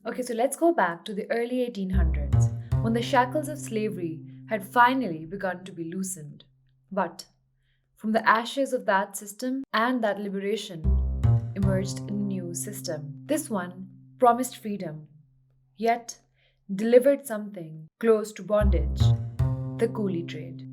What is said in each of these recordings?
Okay, so let's go back to the early 1800s when the shackles of slavery had finally begun to be loosened. But from the ashes of that system and that liberation emerged a new system. This one promised freedom, yet delivered something close to bondage: the coolie trade.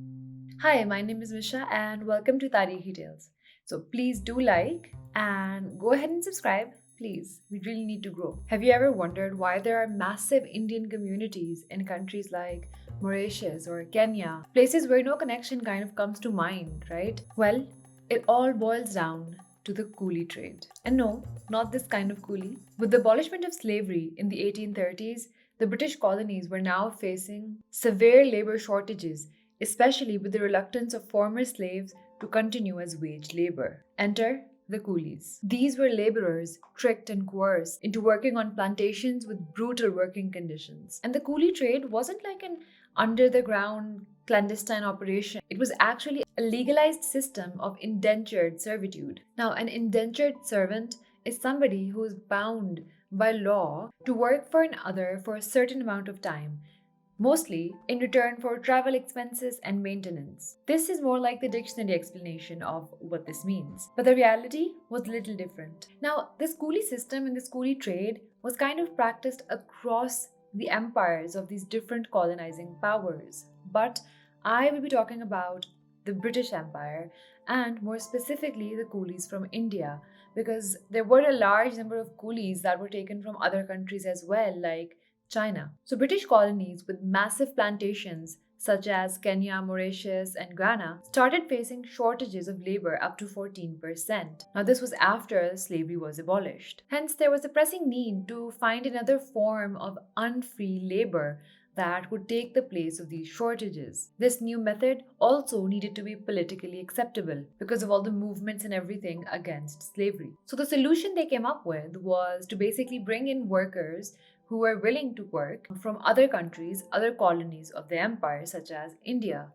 Hi, my name is Misha and welcome to Tarihi Tales. So please do like and go ahead and subscribe. Please, we really need to grow. Have you ever wondered why there are massive Indian communities in countries like Mauritius or Kenya? Places where no connection kind of comes to mind, right? Well, it all boils down to the coolie trade. And no, not this kind of coolie. With the abolishment of slavery in the 1830s, the British colonies were now facing severe labor shortages, especially with the reluctance of former slaves to continue as wage labor. Enter the coolies. These were laborers tricked and coerced into working on plantations with brutal working conditions. And the coolie trade wasn't like an under the ground clandestine operation. It was actually a legalized system of indentured servitude. Now, an indentured servant is somebody who is bound by law to work for another for a certain amount of time, mostly in return for travel expenses and maintenance. This is more like the dictionary explanation of what this means. But the reality was a little different. Now, this coolie system and this coolie trade was kind of practiced across the empires of these different colonizing powers. But I will be talking about the British Empire and more specifically the coolies from India, because there were a large number of coolies that were taken from other countries as well, like China. So, British colonies with massive plantations such as Kenya, Mauritius, and Ghana started facing shortages of labor up to 14%. Now, this was after slavery was abolished. Hence, there was a pressing need to find another form of unfree labor that would take the place of these shortages. This new method also needed to be politically acceptable because of all the movements and everything against slavery. So, the solution they came up with was to basically bring in workers who were willing to work from other countries, other colonies of the empire, such as India,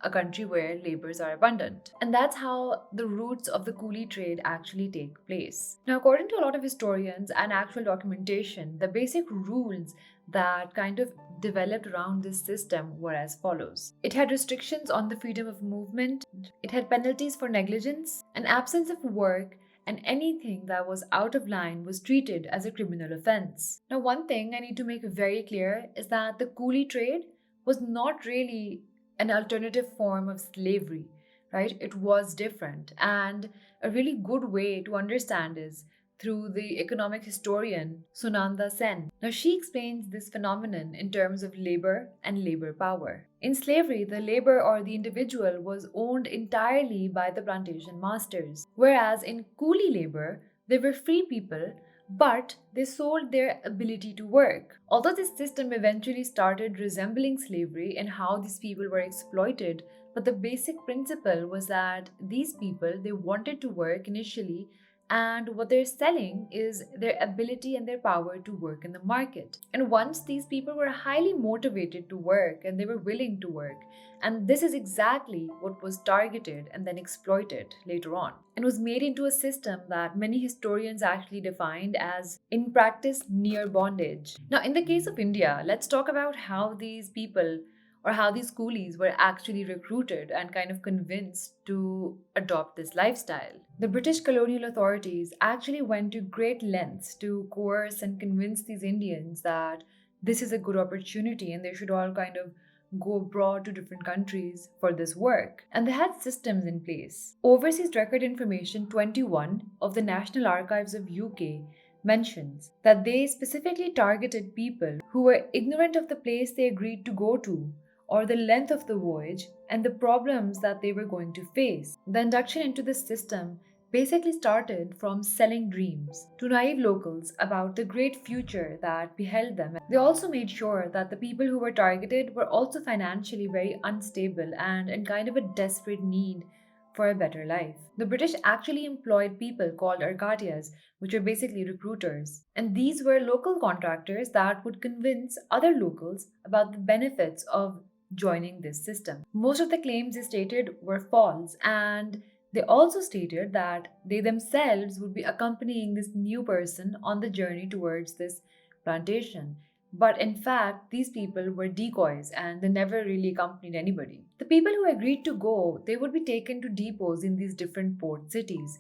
a country where labors are abundant. And that's how the roots of the coolie trade actually take place. Now, according to a lot of historians and actual documentation, the basic rules that kind of developed around this system were as follows. It had restrictions on the freedom of movement, it had penalties for negligence, an absence of work, and anything that was out of line was treated as a criminal offense. Now, one thing I need to make very clear is that the coolie trade was not really an alternative form of slavery, right? It was different. And a really good way to understand is through the economic historian Sunanda Sen. Now, she explains this phenomenon in terms of labor and labor power. In slavery, the labor or the individual was owned entirely by the plantation masters, whereas in coolie labor, they were free people, but they sold their ability to work. Although this system eventually started resembling slavery in how these people were exploited, but the basic principle was that these people, they wanted to work initially, and what they're selling is their ability and their power to work in the market. And once these people were highly motivated to work and they were willing to work, and this is exactly what was targeted and then exploited later on, and was made into a system that many historians actually defined as, in practice, near bondage. Now, in the case of India, let's talk about how these people or how these coolies were actually recruited and kind of convinced to adopt this lifestyle. The British colonial authorities actually went to great lengths to coerce and convince these Indians that this is a good opportunity and they should all kind of go abroad to different countries for this work. And they had systems in place. Overseas Record Information 21 of the National Archives of UK mentions that they specifically targeted people who were ignorant of the place they agreed to go to, or the length of the voyage, and the problems that they were going to face. The induction into this system basically started from selling dreams to naive locals about the great future that beheld them. They also made sure that the people who were targeted were also financially very unstable and in kind of a desperate need for a better life. The British actually employed people called arcatias, which were basically recruiters. And these were local contractors that would convince other locals about the benefits of joining this system. Most of the claims they stated were false, and they also stated that they themselves would be accompanying this new person on the journey towards this plantation. But in fact, these people were decoys and they never really accompanied anybody. The people who agreed to go, they would be taken to depots in these different port cities.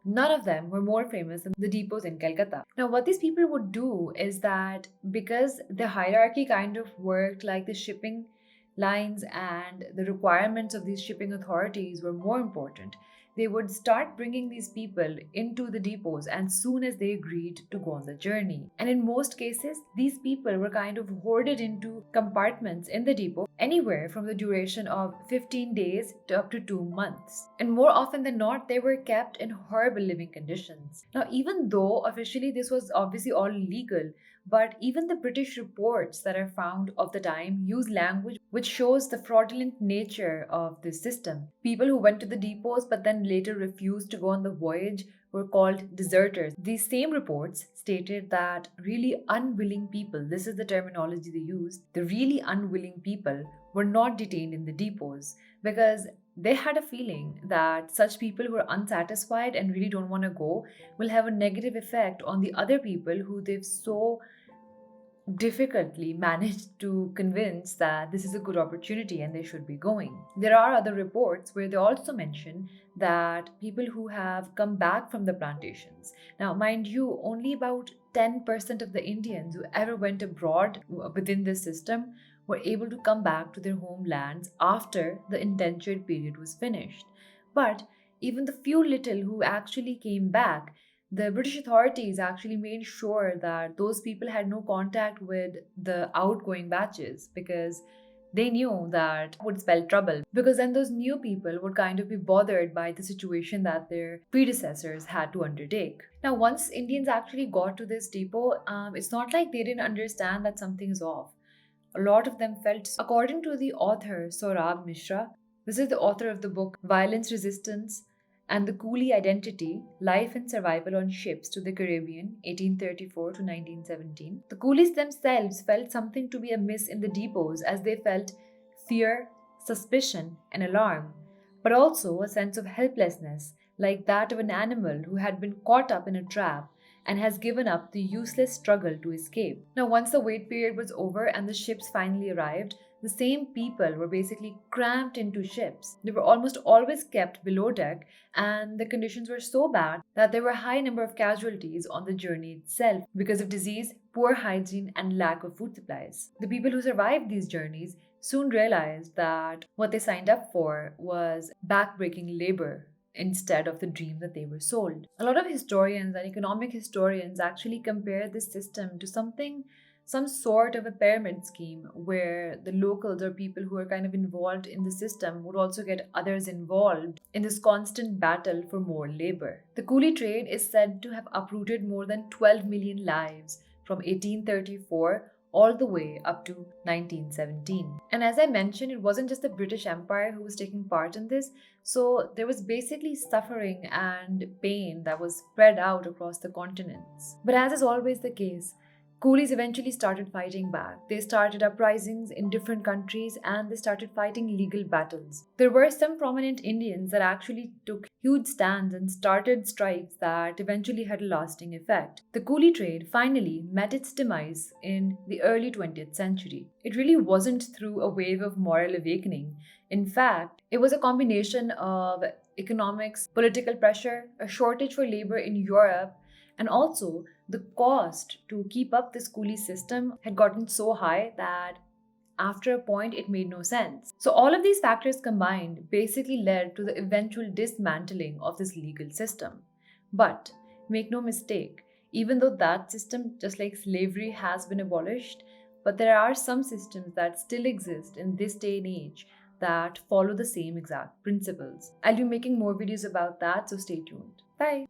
None of them were more famous than the depots in Calcutta. Now, what these people would do is that because the hierarchy kind of worked like the shipping lines and the requirements of these shipping authorities were more important, they would start bringing these people into the depots as soon as they agreed to go on the journey. And in most cases, these people were kind of hoarded into compartments in the depot, anywhere from the duration of 15 days to up to 2 months. And more often than not, they were kept in horrible living conditions. Now, even though officially this was obviously all illegal, but even the British reports that are found of the time use language which shows the fraudulent nature of this system. People who went to the depots but then later refused to go on the voyage were called deserters. These same reports stated that really unwilling people, this is the terminology they used, the really unwilling people were not detained in the depots because they had a feeling that such people who are unsatisfied and really don't want to go will have a negative effect on the other people who they've so difficultly managed to convince that this is a good opportunity and they should be going. There are other reports where they also mention that people who have come back from the plantations. Now, mind you, only about 10% of the Indians who ever went abroad within this system were able to come back to their homelands after the indentured period was finished. But even the few little who actually came back, the British authorities actually made sure that those people had no contact with the outgoing batches because they knew that would spell trouble, because then those new people would kind of be bothered by the situation that their predecessors had to undertake. Now, once Indians actually got to this depot, it's not like they didn't understand that something is off. A lot of them felt, according to the author Saurabh Mishra, this is the author of the book Violence, Resistance, and the Coolie Identity, Life and Survival on Ships to the Caribbean, 1834 to 1917. The coolies themselves felt something to be amiss in the depots as they felt fear, suspicion, and alarm, but also a sense of helplessness, like that of an animal who had been caught up in a trap and has given up the useless struggle to escape. Now, once the wait period was over and the ships finally arrived, the same people were basically cramped into ships. They were almost always kept below deck, and the conditions were so bad that there were a high number of casualties on the journey itself because of disease, poor hygiene, and lack of food supplies. The people who survived these journeys soon realized that what they signed up for was backbreaking labor instead of the dream that they were sold. A lot of historians and economic historians actually compare this system to some sort of a pyramid scheme where the locals or people who are kind of involved in the system would also get others involved in this constant battle for more labor. The coolie trade is said to have uprooted more than 12 million lives from 1834 all the way up to 1917. And as I mentioned, it wasn't just the British Empire who was taking part in this, so there was basically suffering and pain that was spread out across the continents. But as is always the case, coolies eventually started fighting back. They started uprisings in different countries and they started fighting legal battles. There were some prominent Indians that actually took huge stands and started strikes that eventually had a lasting effect. The coolie trade finally met its demise in the early 20th century. It really wasn't through a wave of moral awakening. In fact, it was a combination of economics, political pressure, a shortage for labor in Europe, and also the cost to keep up this coolie system had gotten so high that after a point it made no sense. So all of these factors combined basically led to the eventual dismantling of this legal system. But make no mistake, even though that system, just like slavery, has been abolished, but there are some systems that still exist in this day and age that follow the same exact principles. I'll be making more videos about that, so stay tuned. Bye!